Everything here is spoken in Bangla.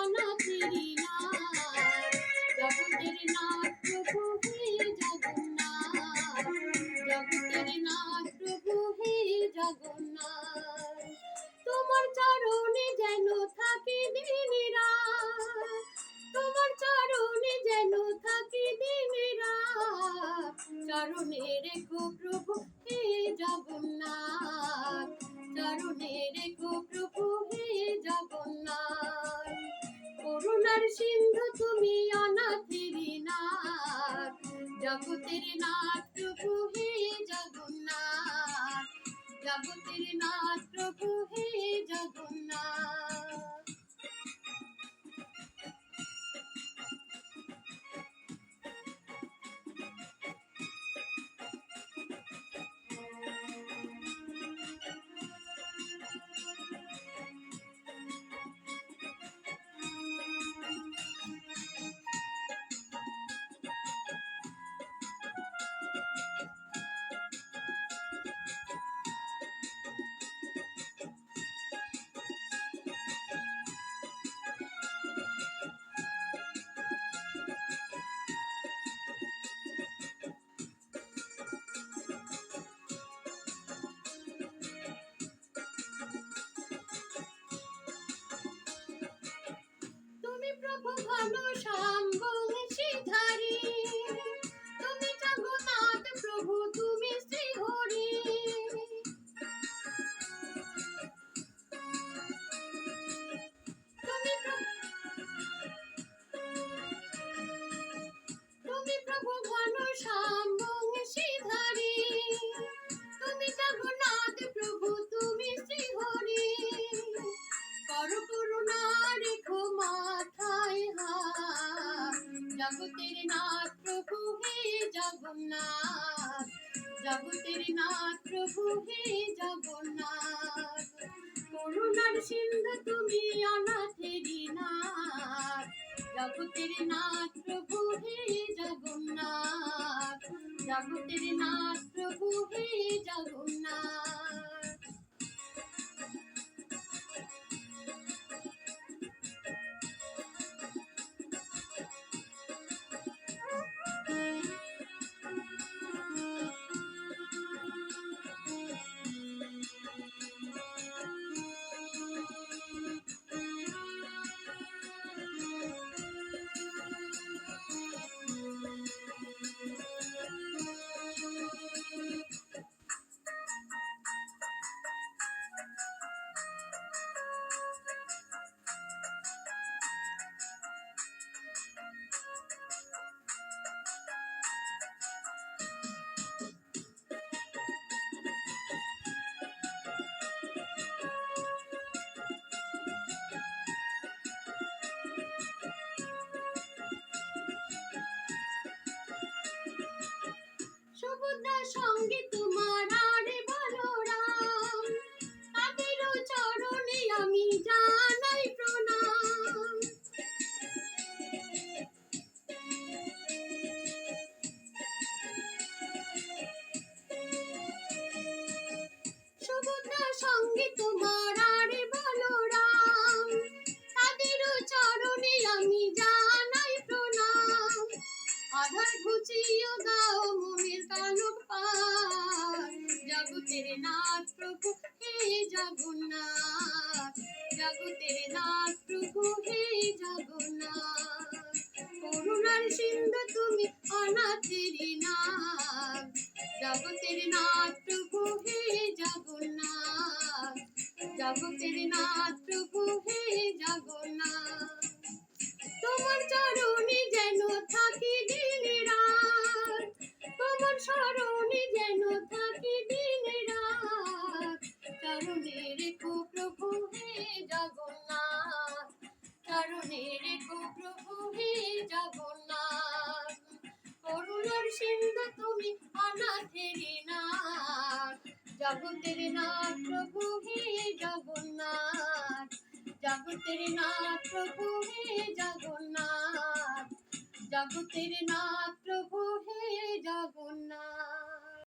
অনাথেরি নাথ, জগতের নাথ প্রভু হে জগন্নাথ, জগতের নাথ প্রভু হে জগন্নাথ। তোমার চরণে যেন থাকি দিন রাত, তোমার চরণে যেন থাকি দিন রাত, চরণে রেখো প্রভু হে জগন্নাথ, চরণে রেখো প্রভু হে জগন্নাথ। করুণার সিন্ধু তুমি অনাথেরি নাথ, জগতের নাথ প্রভু হে জগন্নাথ, জগতের নাথ প্রভু হে জগন্নাথ। তুমি প্রভু ঘন শ্যাম বংশীধারী, তুমি জগন্নাথ প্রভু তুমি শ্রীহরি। তুমি প্রভু ঘন শ্যাম বংশীধারী, তুমি জগন্নাথ প্রভু তুমি শ্রীহরি। কর করুণা রেখো মাথায় হাত, জগতের নাথ প্রভু হে জগন্নাথ, জগতের নাথ প্রভু হে জগন্নাথ। করুণার সিন্ধু তুমি অনাথেরি নাথ, জগতের নাথ প্রভু হে জগন্নাথ, জগতের নাথ প্রভু হে জগন্নাথ। সুভদ্রা সঙ্গে তোমার আরে বলরাম, তাদেরও চরণে আমি জানাই প্রণাম। সুভদ্রা সঙ্গে তোমার আরে বলরাম, তাদেরও চরণে আমি জানাই প্রণাম। আধার ঘুচিয়ে দাও মনের কানক পার, জগতের নাথ প্রভু হে জগন্নাথ, জগতের নাথ প্রভু হে জগন্নাথ। করুণার সিন্ধু তুমি অনাথেরি নাথ, জগতের নাথ প্রভু হে জগন্নাথ, জগতের নাথ প্রভু হে জগন্নাথ। তোমার চরণে যেন থাকি দিন রাত, তোমার চরণে যেন থাকি দিন রাত, চরণে রেখো প্রভু হে জগন্নাথ, চরণে রেখো প্রভু হে জগন্নাথ। করুণার সিন্ধু তুমি অনাথেরি নাথ, জগতের নাথ প্রভু হে জগন্নাথ, জগতের নাথ প্রভু হে জগন্নাথ, জগতের নাথ প্রভু হে